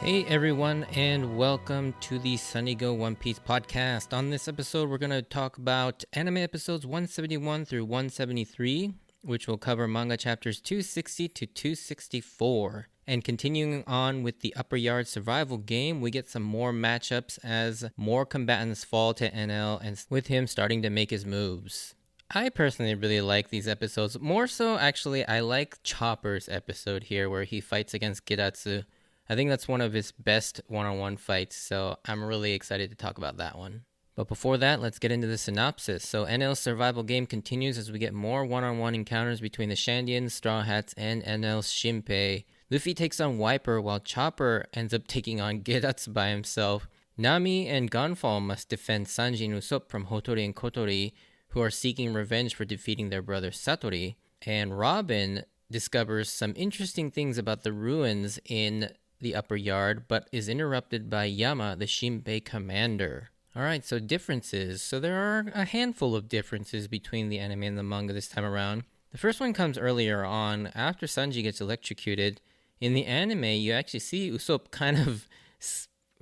Hey everyone, and welcome to the Sunny Go One Piece podcast. On this episode, we're going to talk about anime episodes 171 through 173, which will cover manga chapters 260 to 264. And continuing on with the Upper Yard survival game, we get some more matchups as more combatants fall to NL, and with him starting to make his moves. I personally really like these episodes. More so, actually, I like Chopper's episode here where he fights against Giratsu. I think that's one of his best one-on-one fights, so I'm really excited to talk about that one. But before that, let's get into the synopsis. So NL's survival game continues as we get more one-on-one encounters between the Shandians, Strawhats, and NL's Shinpei. Luffy takes on Wiper while Chopper ends up taking on Giratsu by himself. Nami and Gunfall must defend Sanji and Usopp from Hotori and Kotori, who are seeking revenge for defeating their brother Satori. And Robin discovers some interesting things about the ruins in the Upper Yard, but is interrupted by Yama, the Shinpei commander. Alright, so differences. So there are a handful of differences between the anime and the manga this time around. The first one comes earlier on, after Sanji gets electrocuted. In the anime, you actually see Usopp kind of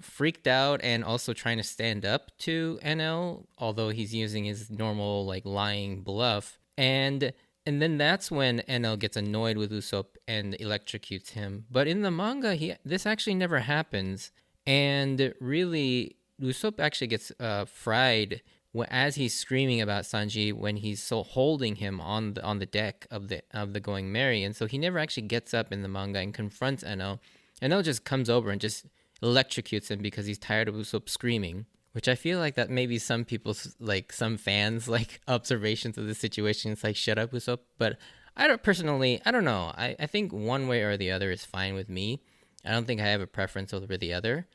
freaked out and also trying to stand up to NL, although he's using his normal lying bluff. And then that's when NL gets annoyed with Usopp and electrocutes him. But in the manga, this actually never happens. And really, Usopp actually gets fried as he's screaming about Sanji when he's so holding him on the deck of the Going Merry. And so he never actually gets up in the manga and confronts NL. NL just comes over and just electrocutes him because he's tired of Usopp screaming. Which I feel like that maybe some people's, some fans, observations of the situation. It's shut up, Usopp. But I don't know. I think one way or the other is fine with me. I don't think I have a preference over the other.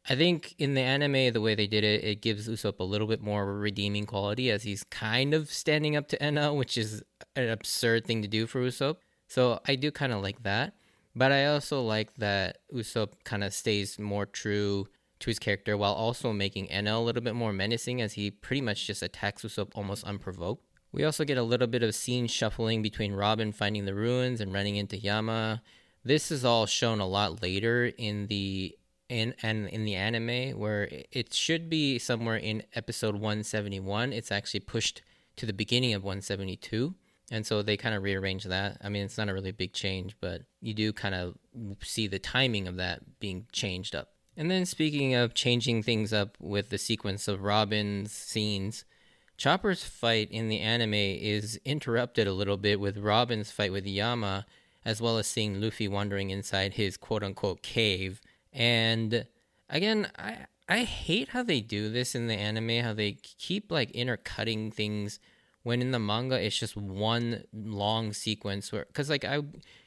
I think in the anime, the way they did it, it gives Usopp a little bit more of a redeeming quality as he's kind of standing up to NL, which is an absurd thing to do for Usopp. So I do kind of like that. But I also like that Usopp kind of stays more true to his character while also making NL a little bit more menacing as he pretty much just attacks Usopp almost unprovoked. We also get a little bit of scene shuffling between Robin finding the ruins and running into Yama. This is all shown a lot later in the anime, where it should be somewhere in episode 171. It's actually pushed to the beginning of 172. And so they kind of rearrange that. I mean, it's not a really big change, but you do kind of see the timing of that being changed up. And then speaking of changing things up with the sequence of Robin's scenes, Chopper's fight in the anime is interrupted a little bit with Robin's fight with Yama, as well as seeing Luffy wandering inside his quote-unquote cave. And again, I hate how they do this in the anime, how they keep intercutting things when in the manga it's just one long sequence where, because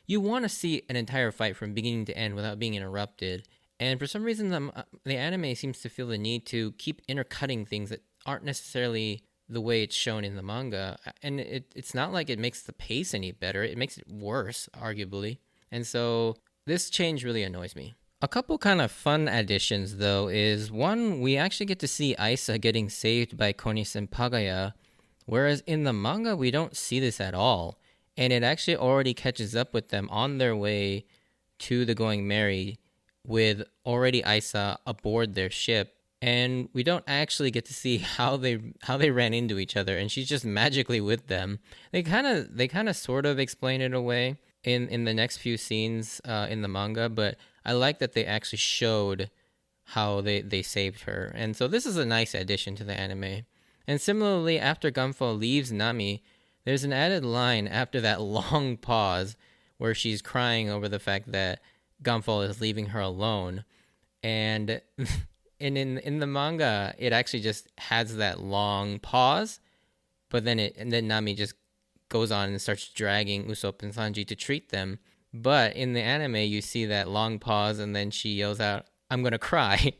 you want to see an entire fight from beginning to end without being interrupted. And for some reason, the anime seems to feel the need to keep intercutting things that aren't necessarily the way it's shown in the manga. And it's not like it makes the pace any better. It makes it worse, arguably. And so this change really annoys me. A couple kind of fun additions, though, is one, we actually get to see Aisa getting saved by Konis and Pagaya, whereas in the manga, we don't see this at all. And it actually already catches up with them on their way to the Going Merry, with already Aisa aboard their ship, and we don't actually get to see how they ran into each other, and she's just magically with them. They kind of sort of explain it away in the next few scenes in the manga, but I like that they actually showed how they saved her, and so this is a nice addition to the anime. And similarly, after Gunfall leaves Nami, there's an added line after that long pause where she's crying over the fact that Gunfall is leaving her alone, and in the manga it actually just has that long pause, but then Nami just goes on and starts dragging Usopp and Sanji to treat them. But in the anime you see that long pause and then she yells out, "I'm gonna cry."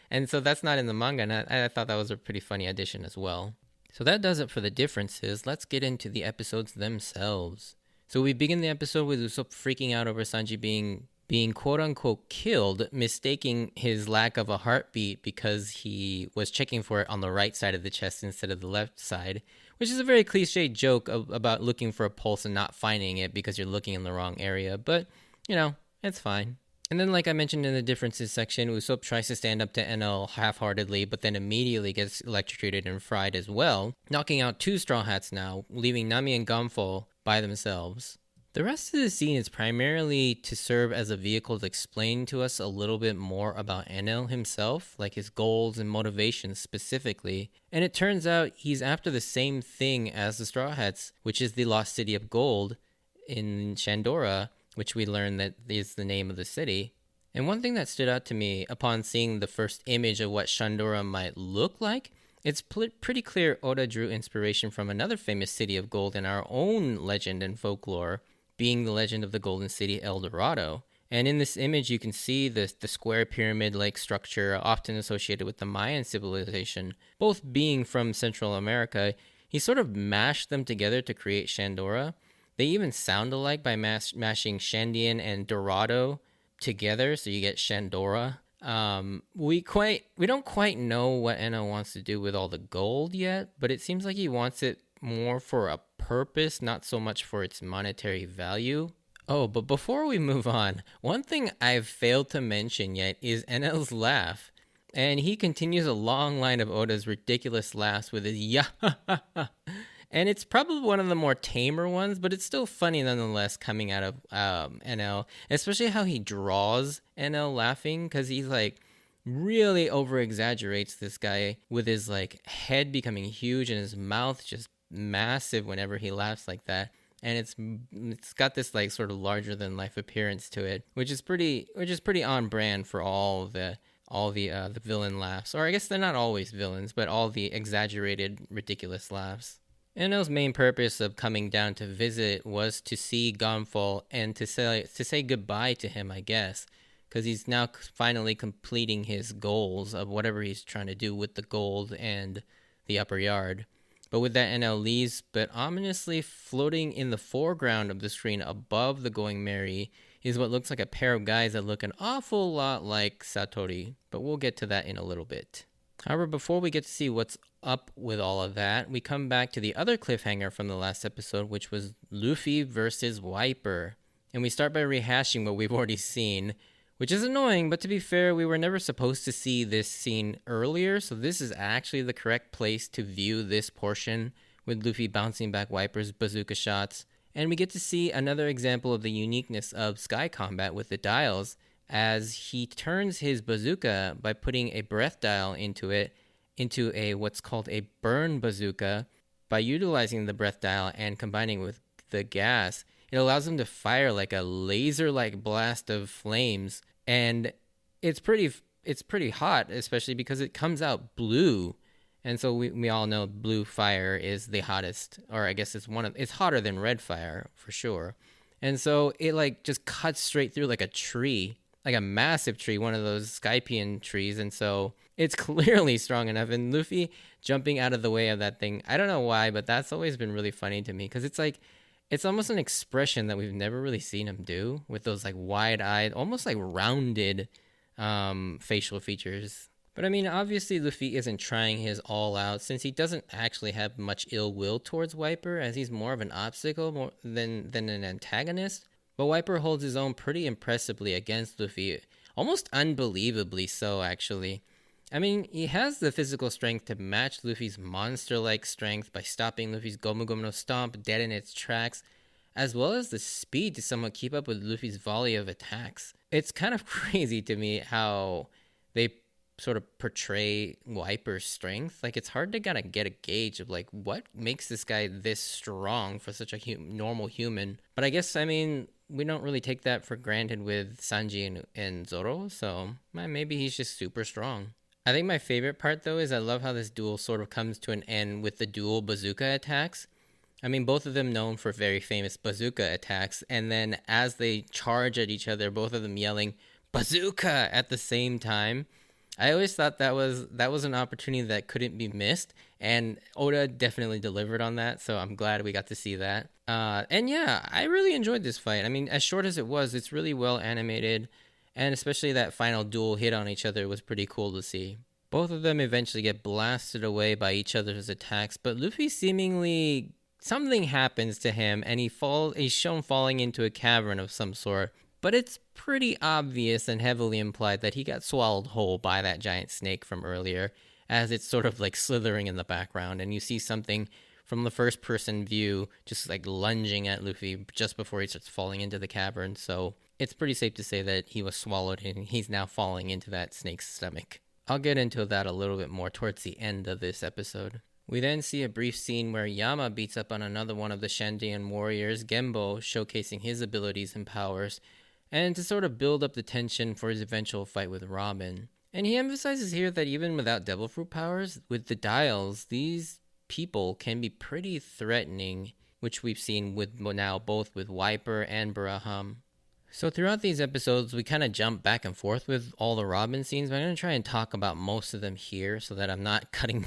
And so that's not in the manga, and I thought that was a pretty funny addition as well. So that does it for the differences. Let's get into the episodes themselves. So we begin the episode with Usopp freaking out over Sanji being quote-unquote killed, mistaking his lack of a heartbeat because he was checking for it on the right side of the chest instead of the left side, which is a very cliched joke about looking for a pulse and not finding it because you're looking in the wrong area. But, it's fine. And then, like I mentioned in the differences section, Usopp tries to stand up to Enel half-heartedly, but then immediately gets electrocuted and fried as well, knocking out two Straw Hats now, leaving Nami and Gonfo by themselves. The rest of the scene is primarily to serve as a vehicle to explain to us a little bit more about Enel himself, like his goals and motivations specifically. And it turns out he's after the same thing as the Straw Hats, which is the Lost City of Gold in Shandora, which we learn that is the name of the city. And one thing that stood out to me upon seeing the first image of what Shandora might look like, it's pretty clear Oda drew inspiration from another famous city of gold in our own legend and folklore, being the legend of the Golden City El Dorado. And in this image, you can see the square pyramid-like structure often associated with the Mayan civilization, both being from Central America. He sort of mashed them together to create Shandora. They even sound alike by mashing Shandian and Dorado together, so you get Shandora. We don't quite know what Enno wants to do with all the gold yet, but it seems like he wants it more for a purpose, not so much for its monetary value. Oh, but before we move on, one thing I've failed to mention yet is Enel's laugh. And he continues a long line of Oda's ridiculous laughs with his yeah. And it's probably one of the more tamer ones, but it's still funny nonetheless coming out of NL, especially how he draws NL laughing, because he's like really over exaggerates this guy with his like head becoming huge and his mouth just massive whenever he laughs like that. And it's got this like sort of larger than life appearance to it, which is pretty on brand for all the villain laughs, or I guess they're not always villains, but all the exaggerated ridiculous laughs. Enno's main purpose of coming down to visit was to see Gonfal and to say goodbye to him, I guess, because he's now finally completing his goals of whatever he's trying to do with the gold and the upper yard. But with that, Enno leaves, but ominously floating in the foreground of the screen above the Going Merry is what looks like a pair of guys that look an awful lot like Satori, but we'll get to that in a little bit. However, before we get to see what's up with all of that, we come back to the other cliffhanger from the last episode, which was Luffy versus Wiper. And we start by rehashing what we've already seen, which is annoying, but to be fair, we were never supposed to see this scene earlier, so this is actually the correct place to view this portion, with Luffy bouncing back Wiper's bazooka shots. And we get to see another example of the uniqueness of Sky Combat with the dials, as he turns his bazooka by putting a breath dial into a what's called a burn bazooka. By utilizing the breath dial and combining with the gas, it allows him to fire like a laser-like blast of flames, and it's pretty hot, especially because it comes out blue. And so we all know blue fire is the hottest, or I guess it's hotter than red fire for sure. And so it like just cuts straight through like a tree, like a massive tree, one of those Skypian trees. And so it's clearly strong enough. And Luffy jumping out of the way of that thing, I don't know why, but that's always been really funny to me, because it's almost an expression that we've never really seen him do, with those like wide-eyed, almost like rounded facial features. But I mean, obviously Luffy isn't trying his all out, since he doesn't actually have much ill will towards Wiper, as he's more of an obstacle more than an antagonist. But Wiper holds his own pretty impressively against Luffy, almost unbelievably so, actually. I mean, he has the physical strength to match Luffy's monster-like strength by stopping Luffy's Gomu Gomu no Stomp dead in its tracks, as well as the speed to somewhat keep up with Luffy's volley of attacks. It's kind of crazy to me how they sort of portray Wiper's strength. Like, it's hard to kind of get a gauge of like what makes this guy this strong for such a normal human. But I guess, I mean, we don't really take that for granted with Sanji and Zoro, so maybe he's just super strong. I think my favorite part, though, is I love how this duel sort of comes to an end with the dual bazooka attacks. I mean, both of them known for very famous bazooka attacks, and then as they charge at each other, both of them yelling bazooka at the same time. I always thought that was an opportunity that couldn't be missed, and Oda definitely delivered on that, so I'm glad we got to see that. And yeah, I really enjoyed this fight. I mean, as short as it was, it's really well animated, and especially that final duel hit on each other was pretty cool to see. Both of them eventually get blasted away by each other's attacks, but Luffy seemingly, something happens to him, and he's shown falling into a cavern of some sort. but it's pretty obvious and heavily implied that he got swallowed whole by that giant snake from earlier, as it's sort of like slithering in the background, and you see something from the first person view just like lunging at Luffy just before he starts falling into the cavern. So it's pretty safe to say that he was swallowed and he's now falling into that snake's stomach. I'll get into that a little bit more towards the end of this episode. We then see a brief scene where Yama beats up on another one of the Shandian warriors, Genbo, showcasing his abilities and powers, and to sort of build up the tension for his eventual fight with Robin. And he emphasizes here that even without Devil Fruit powers, with the dials, these people can be pretty threatening, which we've seen with now both with Wiper and Baraham. So throughout these episodes, we kind of jump back and forth with all the Robin scenes, but I'm going to try and talk about most of them here so that I'm not cutting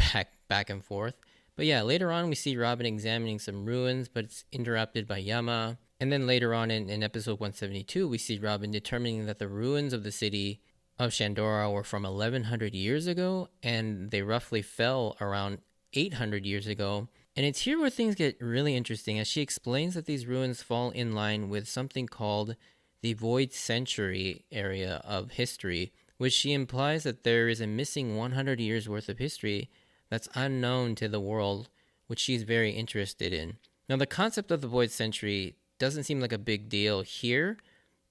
back and forth. But yeah, later on we see Robin examining some ruins, but it's interrupted by Yama. And then later on in episode 172, we see Robin determining that the ruins of the city of Shandora were from 1100 years ago, and they roughly fell around 800 years ago. And it's here where things get really interesting, as she explains that these ruins fall in line with something called the Void Century area of history, which she implies that there is a missing 100 years worth of history that's unknown to the world, which she's very interested in. Now, the concept of the Void Century doesn't seem like a big deal here,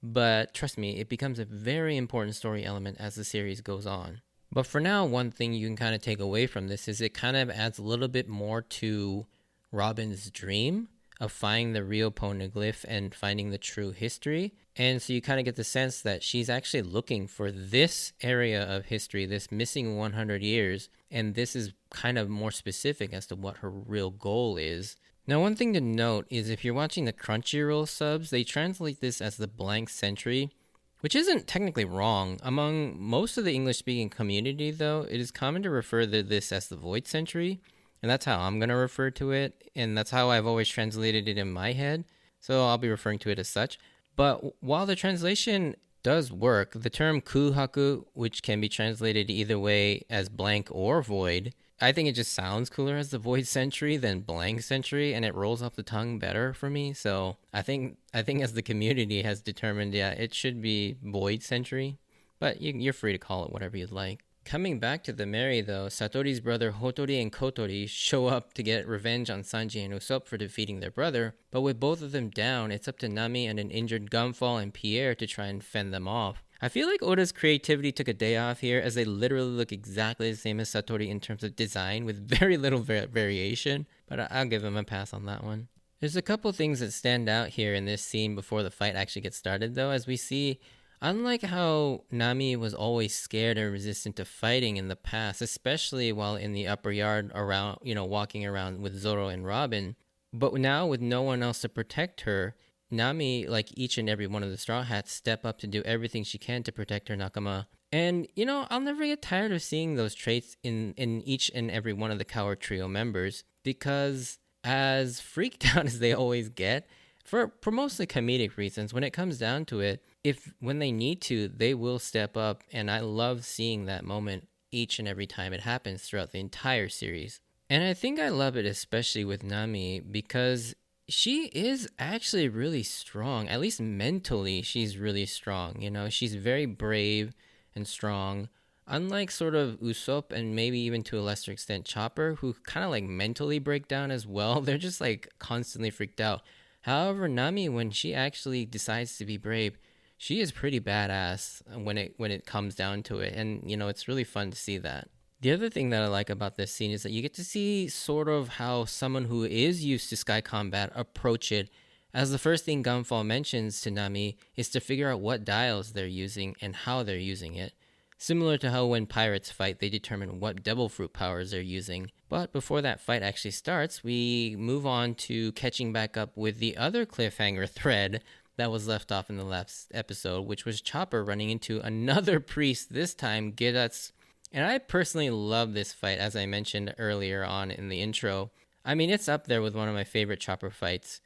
but trust me, it becomes a very important story element as the series goes on. But for now, one thing you can kind of take away from this is it kind of adds a little bit more to Robin's dream of finding the real poneglyph and finding the true history. And so you kind of get the sense that she's actually looking for this area of history, this missing 100 years, and this is kind of more specific as to what her real goal is. Now, one thing to note is if you're watching the Crunchyroll subs, they translate this as the blank century, which isn't technically wrong. Among most of the English-speaking community, though, it is common to refer to this as the void century, and that's how I'm going to refer to it, and that's how I've always translated it in my head, so I'll be referring to it as such. But while the translation does work, the term kuhaku, which can be translated either way as blank or void, I think it just sounds cooler as the void century than blank century, and it rolls off the tongue better for me. So I think as the community has determined, yeah, it should be void century, but you're free to call it whatever you'd like. Coming back to the Mary, though, Satori's brother Hotori and Kotori show up to get revenge on Sanji and Usopp for defeating their brother, but with both of them down, it's up to Nami and an injured Gunfall and Pierre to try and fend them off. I feel like Oda's creativity took a day off here, as they literally look exactly the same as Satori in terms of design, with very little variation, but I'll give him a pass on that one. There's a couple things that stand out here in this scene before the fight actually gets started, though, as we see, unlike how Nami was always scared and resistant to fighting in the past, especially while in the upper yard around, walking around with Zoro and Robin, but now with no one else to protect her, Nami, like each and every one of the Straw Hats, step up to do everything she can to protect her nakama. And, I'll never get tired of seeing those traits in each and every one of the Coward Trio members, because as freaked out as they always get, for mostly comedic reasons, when it comes down to it, when they need to, they will step up, and I love seeing that moment each and every time it happens throughout the entire series. And I think I love it especially with Nami, because she is actually really strong. At least mentally, she's really strong. She's very brave and strong. Unlike sort of Usopp and maybe even to a lesser extent Chopper, who kind of like mentally break down as well. They're just like constantly freaked out. However, Nami, when she actually decides to be brave, she is pretty badass when it comes down to it. And, it's really fun to see that. The other thing that I like about this scene is that you get to see sort of how someone who is used to sky combat approach it, as the first thing Gunfall mentions to Nami is to figure out what dials they're using and how they're using it. Similar to how when pirates fight, they determine what devil fruit powers they're using. But before that fight actually starts, we move on to catching back up with the other cliffhanger thread that was left off in the last episode, which was Chopper running into another priest, this time Gedatsu. And I personally love this fight, as I mentioned earlier on in the intro. I mean, it's up there with one of my favorite Chopper fights.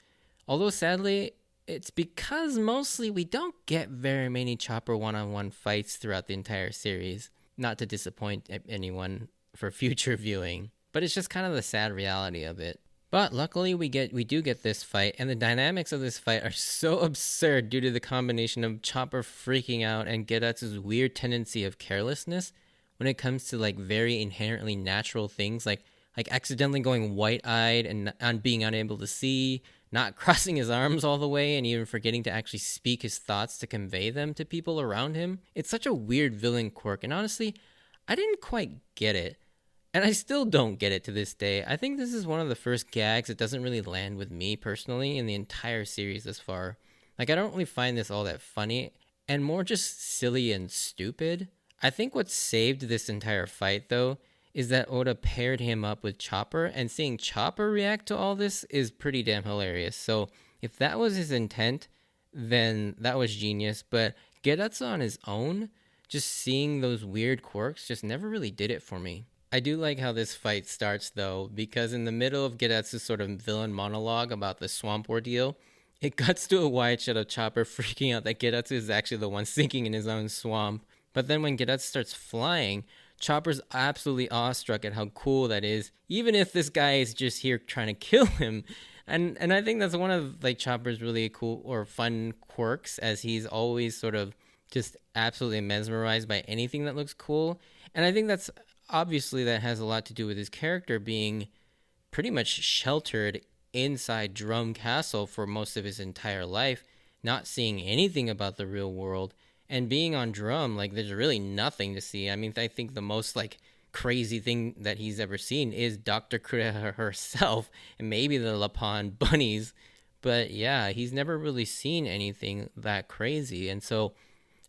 Although sadly, it's because mostly we don't get very many Chopper one-on-one fights throughout the entire series. Not to disappoint anyone for future viewing, but it's just kind of the sad reality of it. But luckily we do get this fight, and the dynamics of this fight are so absurd due to the combination of Chopper freaking out and Gedatsu's weird tendency of carelessness when it comes to like very inherently natural things like accidentally going white-eyed and being unable to see, not crossing his arms all the way, and even forgetting to actually speak his thoughts to convey them to people around him. It's such a weird villain quirk, and honestly, I didn't quite get it. And I still don't get it to this day. I think this is one of the first gags that doesn't really land with me personally in the entire series thus far. Like, I don't really find this all that funny, and more just silly and stupid. I think what saved this entire fight, though, is that Oda paired him up with Chopper, and seeing Chopper react to all this is pretty damn hilarious. So, if that was his intent, then that was genius. But Gedatsu on his own, just seeing those weird quirks, just never really did it for me. I do like how this fight starts, though, because in the middle of Gedatsu's sort of villain monologue about the swamp ordeal, it cuts to a wide shot of Chopper freaking out that Gedatsu is actually the one sinking in his own swamp. But then when Gedatsu starts flying, Chopper's absolutely awestruck at how cool that is, even if this guy is just here trying to kill him. And I think that's one of like Chopper's really cool or fun quirks, as he's always sort of just absolutely mesmerized by anything that looks cool. And I think that's obviously that has a lot to do with his character being pretty much sheltered inside Drum Castle for most of his entire life, not seeing anything about the real world, and being on Drum, like there's really nothing to see. I mean, I think the most like crazy thing that he's ever seen is Dr. Kureha herself and maybe the Lapon bunnies, but yeah, he's never really seen anything that crazy. And so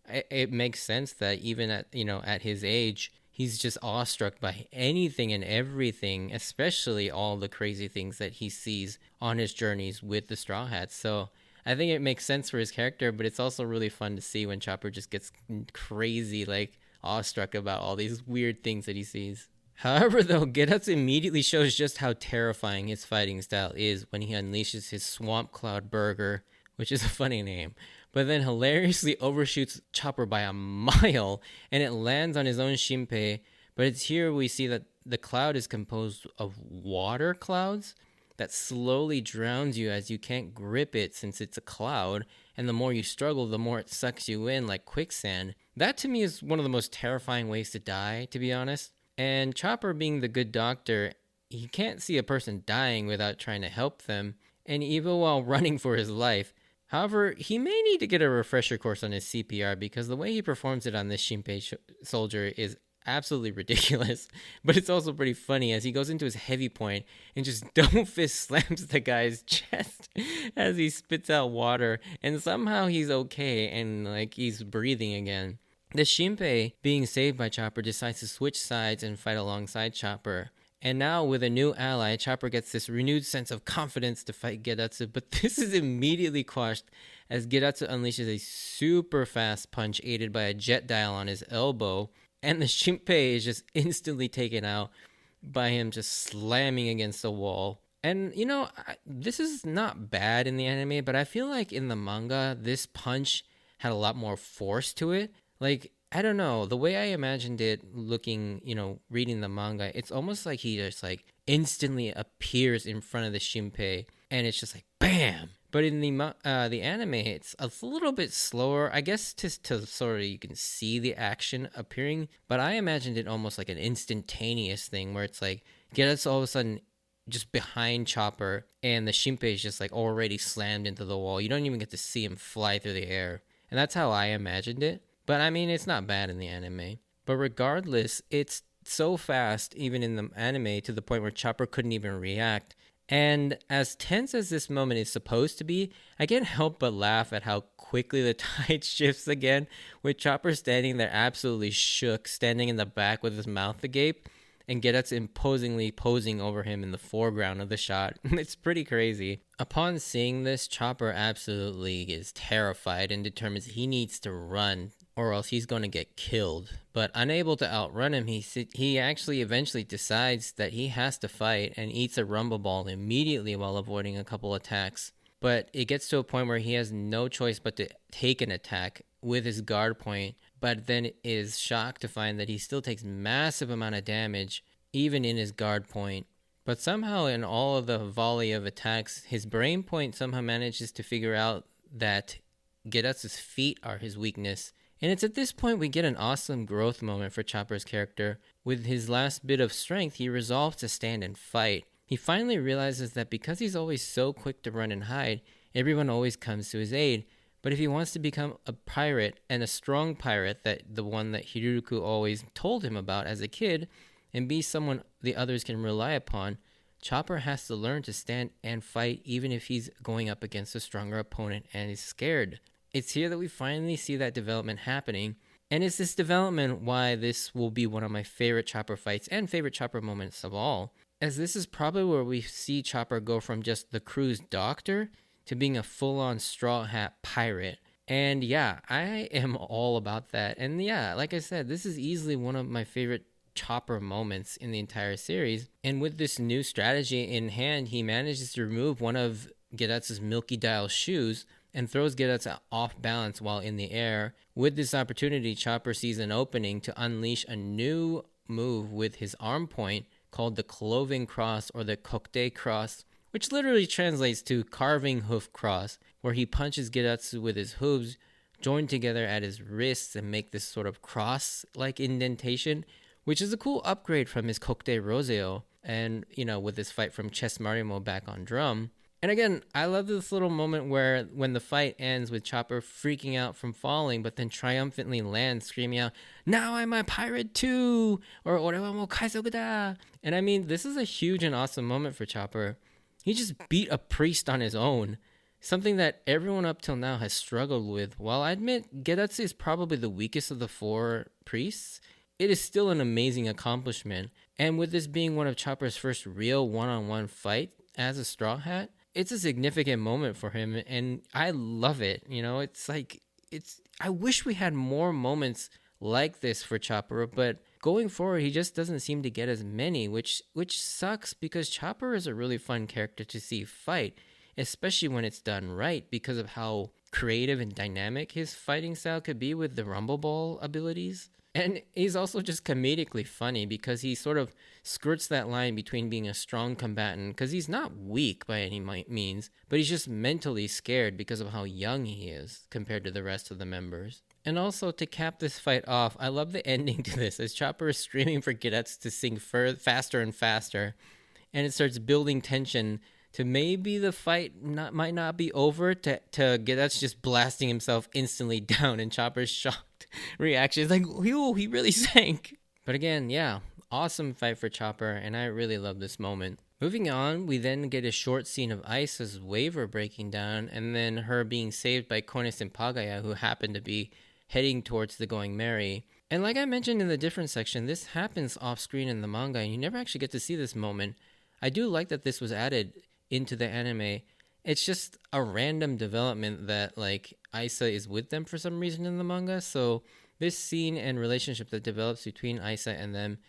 it makes sense that even at his age, he's just awestruck by anything and everything, especially all the crazy things that he sees on his journeys with the Straw Hats. So I think it makes sense for his character, but it's also really fun to see when Chopper just gets crazy, like awestruck about all these weird things that he sees. However, though, Gedatsu immediately shows just how terrifying his fighting style is when he unleashes his Swamp Cloud Burger, which is a funny name, but then hilariously overshoots Chopper by a mile, and it lands on his own Shinpei. But it's here we see that the cloud is composed of water clouds that slowly drowns you as you can't grip it since it's a cloud, and the more you struggle, the more it sucks you in like quicksand. That to me is one of the most terrifying ways to die, to be honest. And Chopper, being the good doctor, he can't see a person dying without trying to help them, and even while running for his life. However, he may need to get a refresher course on his CPR because the way he performs it on this Shinpei soldier is absolutely ridiculous. But it's also pretty funny as he goes into his heavy point and just double fist slams the guy's chest as he spits out water, and somehow he's okay and like he's breathing again. The Shinpei, being saved by Chopper, decides to switch sides and fight alongside Chopper. And now, with a new ally, Chopper gets this renewed sense of confidence to fight Gedatsu, but this is immediately quashed as Gedatsu unleashes a super fast punch aided by a jet dial on his elbow, and the Shinpei is just instantly taken out by him just slamming against the wall. And, this is not bad in the anime, but I feel like in the manga, this punch had a lot more force to it. Like, I don't know, the way I imagined it looking, reading the manga, it's almost like he just like instantly appears in front of the Shinpei and it's just like bam. But in the anime, it's a little bit slower, I guess, to sort of you can see the action appearing. But I imagined it almost like an instantaneous thing where it's like Gedatsu all of a sudden just behind Chopper and the Shinpei is just like already slammed into the wall. You don't even get to see him fly through the air. And that's how I imagined it. But I mean, it's not bad in the anime. But regardless, it's so fast, even in the anime, to the point where Chopper couldn't even react. And as tense as this moment is supposed to be, I can't help but laugh at how quickly the tide shifts again, with Chopper standing there absolutely shook, standing in the back with his mouth agape, and Gedatsu imposingly posing over him in the foreground of the shot. It's pretty crazy. Upon seeing this, Chopper absolutely is terrified and determines he needs to run or else he's going to get killed. But unable to outrun him, he actually eventually decides that he has to fight and eats a rumble ball immediately while avoiding a couple attacks. But it gets to a point where he has no choice but to take an attack with his guard point, but then is shocked to find that he still takes massive amount of damage even in his guard point. But somehow in all of the volley of attacks, his brain point somehow manages to figure out that Gedatsu's feet are his weakness. And it's at this point we get an awesome growth moment for Chopper's character. With his last bit of strength, he resolves to stand and fight. He finally realizes that because he's always so quick to run and hide, everyone always comes to his aid. But if he wants to become a pirate, and a strong pirate, that the one that Hiruruku always told him about as a kid, and be someone the others can rely upon, Chopper has to learn to stand and fight even if he's going up against a stronger opponent and is scared. It's here that we finally see that development happening, and it's this development why this will be one of my favorite Chopper fights and favorite Chopper moments of all, as this is probably where we see Chopper go from just the crew's doctor to being a full-on Straw Hat pirate. And yeah, I am all about that. And yeah, like I said, this is easily one of my favorite Chopper moments in the entire series. And with this new strategy in hand, he manages to remove one of Gedatsu's Milky Dial shoes and throws Gedatsu off balance while in the air. With this opportunity, Chopper sees an opening to unleash a new move with his arm point called the Cloven Cross, or the Kokte Cross, which literally translates to carving hoof cross, where he punches Gedatsu with his hooves joined together at his wrists and make this sort of cross-like indentation, which is a cool upgrade from his Kokte Roseo, and, with this fight from Chess Marimo back on drum. And again, I love this little moment where when the fight ends with Chopper freaking out from falling, but then triumphantly lands screaming out, "Now I'm a pirate too!" Or "Ore wa mou kaizoku da!" And I mean, this is a huge and awesome moment for Chopper. He just beat a priest on his own, something that everyone up till now has struggled with. While I admit Gedatsu is probably the weakest of the 4 priests, it is still an amazing accomplishment. And with this being one of Chopper's first real one-on-one fight as a Straw Hat, it's a significant moment for him, and I love it. I wish we had more moments like this for Chopper, but going forward, he just doesn't seem to get as many, which sucks, because Chopper is a really fun character to see fight, especially when it's done right, because of how creative and dynamic his fighting style could be with the Rumble Ball abilities. And he's also just comedically funny because he sort of skirts that line between being a strong combatant, because he's not weak by any means, but he's just mentally scared because of how young he is compared to the rest of the members. And also, to cap this fight off, I love the ending to this, as Chopper is screaming for Gedatsu to sing faster and faster, and it starts building tension to maybe the fight might not be over, to Gedatsu just blasting himself instantly down, and Chopper's shocked reaction is like, "Whew, he really sank." But again, yeah, awesome fight for Chopper, and I really love this moment. Moving on, we then get a short scene of Aisa's waver breaking down, and then her being saved by Kones and Pagaya, who happen to be heading towards the Going Merry. And like I mentioned in the different section, this happens off screen in the manga, and you never actually get to see this moment. I do like that this was added into the anime. It's just a random development that, like, Aisa is with them for some reason in the manga, so this scene and relationship that develops between Aisa and them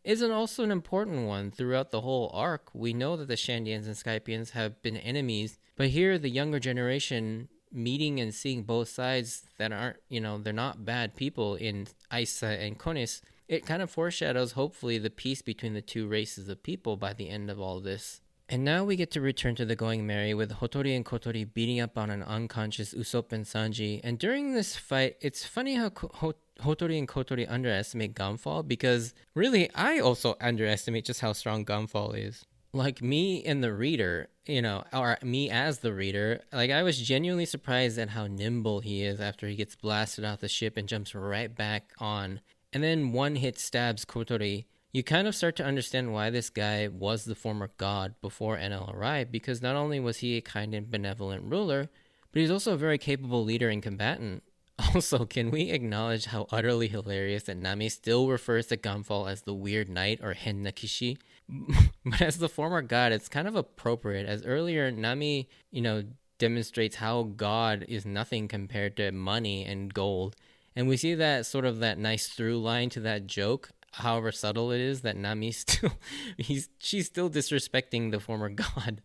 is also an important one throughout the whole arc. We know that the Shandians and Skypians have been enemies, but here the younger generation meeting and seeing both sides that aren't, they're not bad people in Aisa and Konis, it kind of foreshadows, hopefully, the peace between the two races of people by the end of all this. And now we get to return to the Going Merry with Hotori and Kotori beating up on an unconscious Usopp and Sanji. And during this fight, it's funny how Hotori and Kotori underestimate Gunfall, because really, I also underestimate just how strong Gunfall is. Like, me and the reader, or me as the reader, like, I was genuinely surprised at how nimble he is after he gets blasted off the ship and jumps right back on. And then one hit stabs Kotori. You kind of start to understand why this guy was the former god before NL arrived, because not only was he a kind and benevolent ruler, but he's also a very capable leader and combatant. Also, can we acknowledge how utterly hilarious that Nami still refers to Gunfall as the Weird Knight, or Hennakishi? But as the former god, it's kind of appropriate, as earlier Nami, demonstrates how God is nothing compared to money and gold. And we see that sort of that nice through line to that joke, however subtle it is, that Nami she's still disrespecting the former god,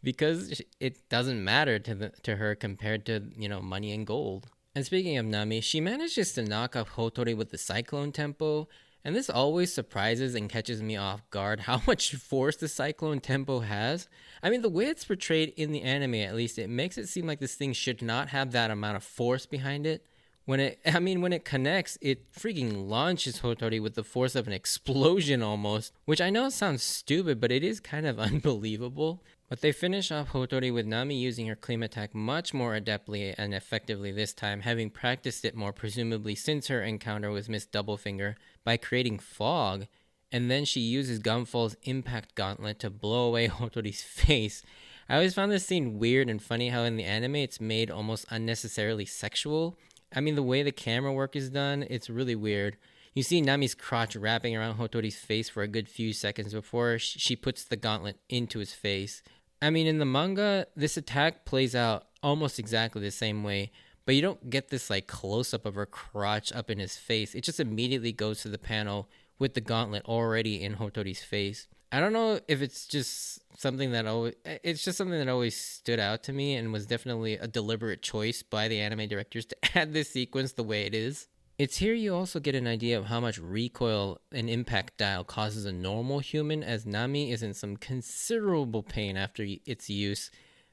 because it doesn't matter to her compared to, money and gold. And speaking of Nami, she manages to knock off Hotori with the Cyclone Tempo, And this always surprises and catches me off guard how much force the Cyclone Tempo has. I mean, the way it's portrayed in the anime, at least, it makes it seem like this thing should not have that amount of force behind it. When it connects, it freaking launches Hotori with the force of an explosion almost, which I know sounds stupid, but it is kind of unbelievable. But they finish off Hotori with Nami using her claim attack much more adeptly and effectively this time, having practiced it more presumably since her encounter with Miss Doublefinger by creating fog, and then she uses Gunfall's impact gauntlet to blow away Hotori's face. I always found this scene weird and funny how in the anime it's made almost unnecessarily sexual. I mean, the way the camera work is done, it's really weird. You see Nami's crotch wrapping around Hotori's face for a good few seconds before she puts the gauntlet into his face. I mean, in the manga, this attack plays out almost exactly the same way, but you don't get this like close-up of her crotch up in his face. It just immediately goes to the panel with the gauntlet already in Hotori's face. I don't know if it's just something that always stood out to me and was definitely a deliberate choice by the anime directors to add this sequence the way it is. It's here you also get an idea of how much recoil an impact dial causes a normal human, as Nami is in some considerable pain after its use,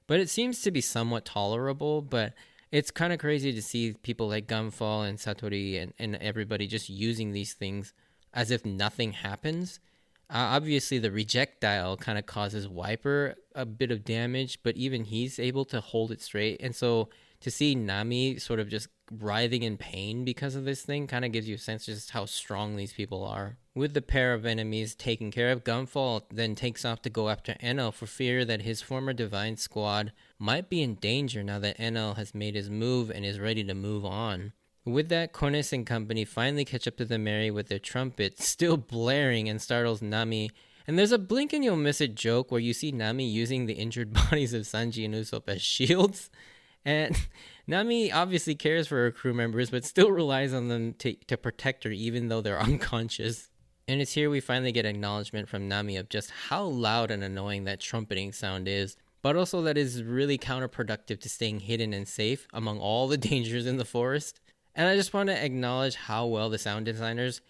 but it seems to be somewhat tolerable. But it's kind of crazy to see people like Gunfall and Satori and everybody just using these things as if nothing happens. Obviously, the reject dial kind of causes Wiper a bit of damage, but even he's able to hold it straight. And so to see Nami sort of just writhing in pain because of this thing kind of gives you a sense just how strong these people are. With the pair of enemies taken care of, Gunfall then takes off to go after Enel for fear that his former Divine Squad might be in danger now that Enel has made his move and is ready to move on. With that, Konis and company finally catch up to the Mary with their trumpet still blaring and startles Nami. And there's a blink and you'll miss it joke where you see Nami using the injured bodies of Sanji and Usopp as shields. And Nami obviously cares for her crew members, but still relies on them to protect her even though they're unconscious. And it's here we finally get acknowledgement from Nami of just how loud and annoying that trumpeting sound is, but also that is really counterproductive to staying hidden and safe among all the dangers in the forest. And I just want to acknowledge how well the sound designers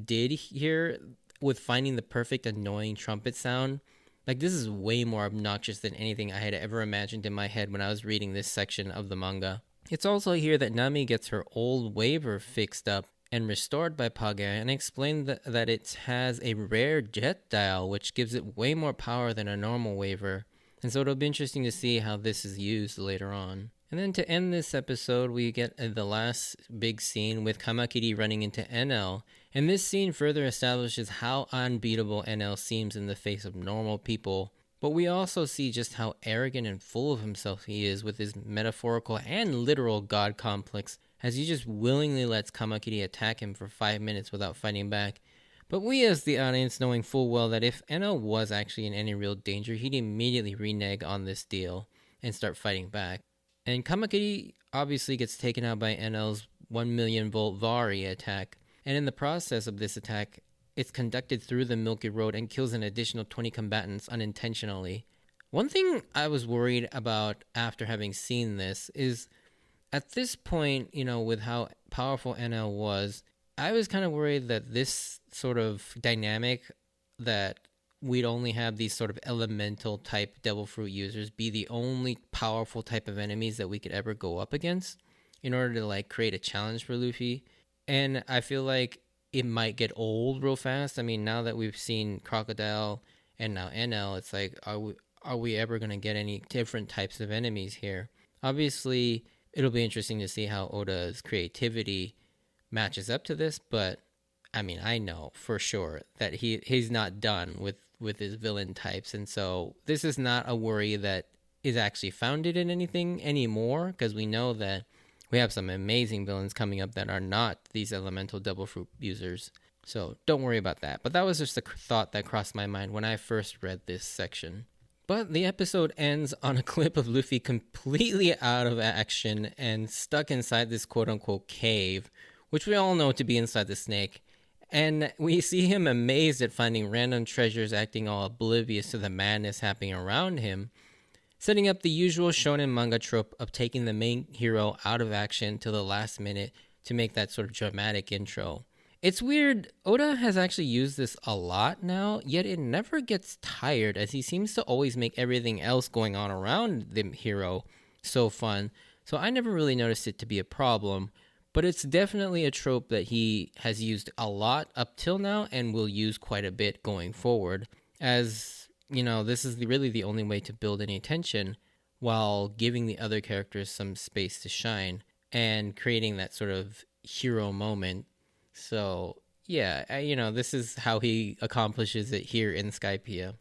did here with finding the perfect annoying trumpet sound. Like, this is way more obnoxious than anything I had ever imagined in my head when I was reading this section of the manga. It's also here that Nami gets her old waver fixed up and restored by Page and explained that it has a rare jet dial which gives it way more power than a normal waver. And so it'll be interesting to see how this is used later on. And then to end this episode, we get the last big scene with Kamakiri running into Enel. And this scene further establishes how unbeatable Enel seems in the face of normal people. But we also see just how arrogant and full of himself he is with his metaphorical and literal god complex, as he just willingly lets Kamakiri attack him for 5 minutes without fighting back. But we as the audience knowing full well that if Enel was actually in any real danger, he'd immediately renege on this deal and start fighting back. And Kamakiri obviously gets taken out by Enel's 1 million volt Vari attack. And in the process of this attack, it's conducted through the Milky Road and kills an additional 20 combatants unintentionally. One thing I was worried about after having seen this is, at this point, with how powerful Enel was, I was kind of worried that this sort of dynamic that we'd only have these sort of elemental type devil fruit users be the only powerful type of enemies that we could ever go up against in order to create a challenge for Luffy. And I feel like it might get old real fast. I mean, now that we've seen Crocodile and now Enel, it's like, are we ever going to get any different types of enemies here? Obviously, it'll be interesting to see how Oda's creativity matches up to this, but I mean, I know for sure that he's not done with his villain types, and so this is not a worry that is actually founded in anything anymore, because we know that we have some amazing villains coming up that are not these elemental devil fruit users. So don't worry about that. But that was just a thought that crossed my mind when I first read this section. But the episode ends on a clip of Luffy completely out of action and stuck inside this quote-unquote cave, which we all know to be inside the snake. And we see him amazed at finding random treasures, acting all oblivious to the madness happening around him, setting up the usual shonen manga trope of taking the main hero out of action till the last minute to make that sort of dramatic intro. It's weird. Oda has actually used this a lot now, yet it never gets tired as he seems to always make everything else going on around the hero so fun. So I never really noticed it to be a problem, but it's definitely a trope that he has used a lot up till now and will use quite a bit going forward. As, this is really the only way to build any tension while giving the other characters some space to shine and creating that sort of hero moment. So, yeah, this is how he accomplishes it here in Skypiea.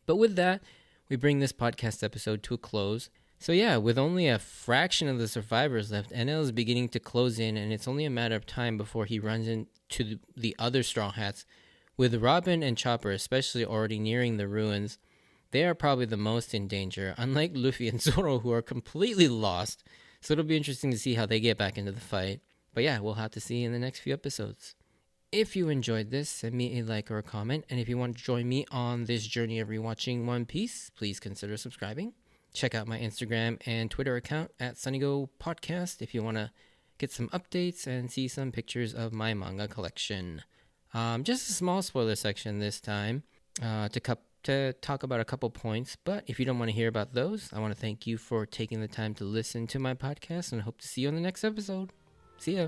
But with that, we bring this podcast episode to a close. So, yeah, with only a fraction of the survivors left, NL is beginning to close in, and it's only a matter of time before he runs into the other Straw Hats. With Robin and Chopper especially already nearing the ruins, they are probably the most in danger, unlike Luffy and Zoro, who are completely lost. So it'll be interesting to see how they get back into the fight. But yeah, we'll have to see in the next few episodes. If you enjoyed this, send me a like or a comment. And if you want to join me on this journey of rewatching One Piece, please consider subscribing. Check out my Instagram and Twitter account at SunnyGo Podcast if you want to get some updates and see some pictures of my manga collection. Just a small spoiler section this time to talk about a couple points, but if you don't want to hear about those, I want to thank you for taking the time to listen to my podcast and hope to see you on the next episode. See ya.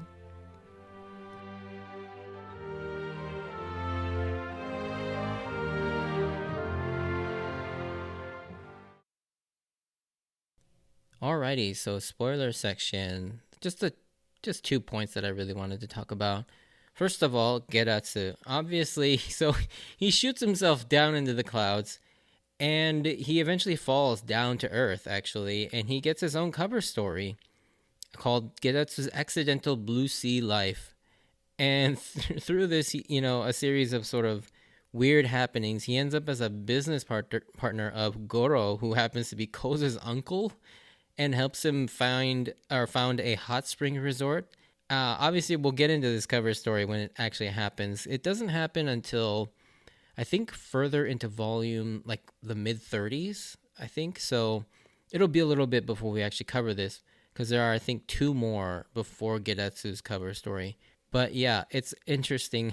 Alrighty, so spoiler section. Just 2 points that I really wanted to talk about. First of all, Geratsu. Obviously, so he shoots himself down into the clouds, and he eventually falls down to Earth, actually, and he gets his own cover story called Geratsu's Accidental Blue Sea Life. And through this, a series of sort of weird happenings, he ends up as a business partner of Goro, who happens to be Koza's uncle, and helps him found a hot spring resort. Obviously, we'll get into this cover story when it actually happens. It doesn't happen until, I think, further into volume, like the mid-30s, I think. So it'll be a little bit before we actually cover this, because there are, I think, 2 more before Geratsu's cover story. But yeah, it's interesting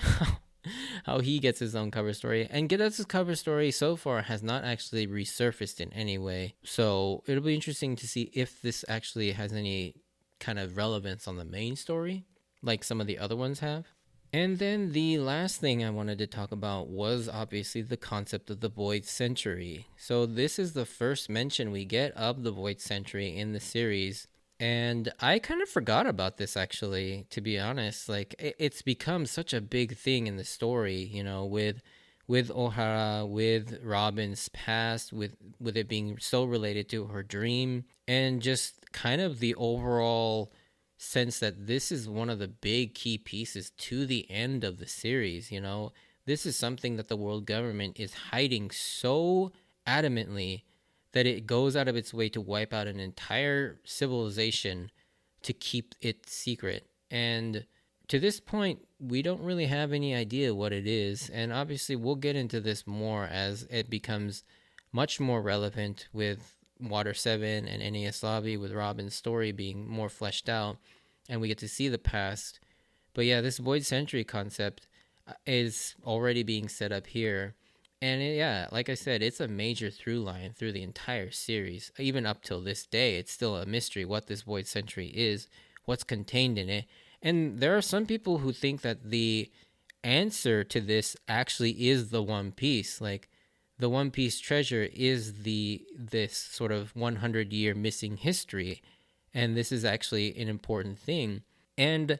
how he gets his own cover story. And Geratsu's cover story so far has not actually resurfaced in any way. So it'll be interesting to see if this actually has any kind of relevance on the main story, like some of the other ones have. And then the last thing I wanted to talk about was obviously the concept of the Void Century. So this is the first mention we get of the Void Century in the series. And I kind of forgot about this, actually, to be honest. Like, it's become such a big thing in the story, with Ohara, with Robin's past, with it being so related to her dream, and just kind of the overall sense that this is one of the big key pieces to the end of the series. This is something that the world government is hiding so adamantly that it goes out of its way to wipe out an entire civilization to keep it secret. And to this point, we don't really have any idea what it is. And obviously, we'll get into this more as it becomes much more relevant with Water 7 and NAS Lobby, with Robin's story being more fleshed out, and we get to see the past. But yeah, this Void Century concept is already being set up here. And like I said, it's a major through line through the entire series. Even up till this day, it's still a mystery what this Void Century is, what's contained in it. And there are some people who think that the answer to this actually is the One Piece. Like, the One Piece treasure is this sort of 100-year missing history. And this is actually an important thing. And,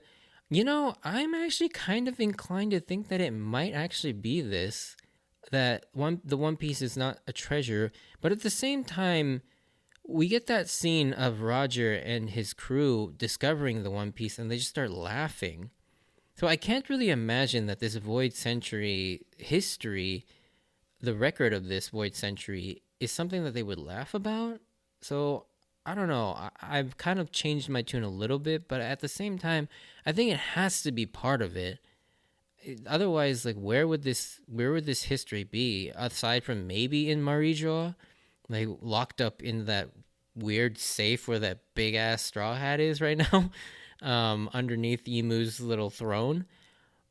I'm actually kind of inclined to think that it might actually be this. That the One Piece is not a treasure, but at the same time, we get that scene of Roger and his crew discovering the One Piece, and they just start laughing. So I can't really imagine that this Void Century history, the record of this Void Century, is something that they would laugh about. So I don't know. I've kind of changed my tune a little bit, but at the same time, I think it has to be part of it. Otherwise, like, where would this history be aside from maybe in Marijoa, like locked up in that weird safe where that big ass straw hat is right now, underneath Emu's little throne?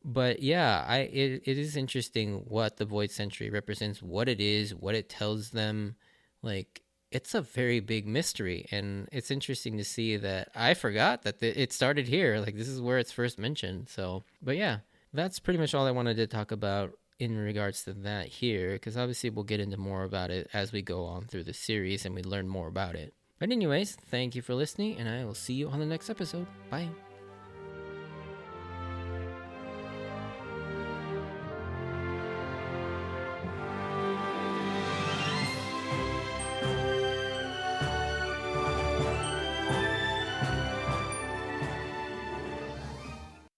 But yeah, it is interesting what the Void Century represents, what it is, what it tells them. Like, it's a very big mystery, and it's interesting to see that I forgot that it started here. Like, this is where it's first mentioned. So, but yeah, that's pretty much all I wanted to talk about in regards to that here, because obviously we'll get into more about it as we go on through the series and we learn more about it. But anyways, thank you for listening, and I will see you on the next episode. Bye.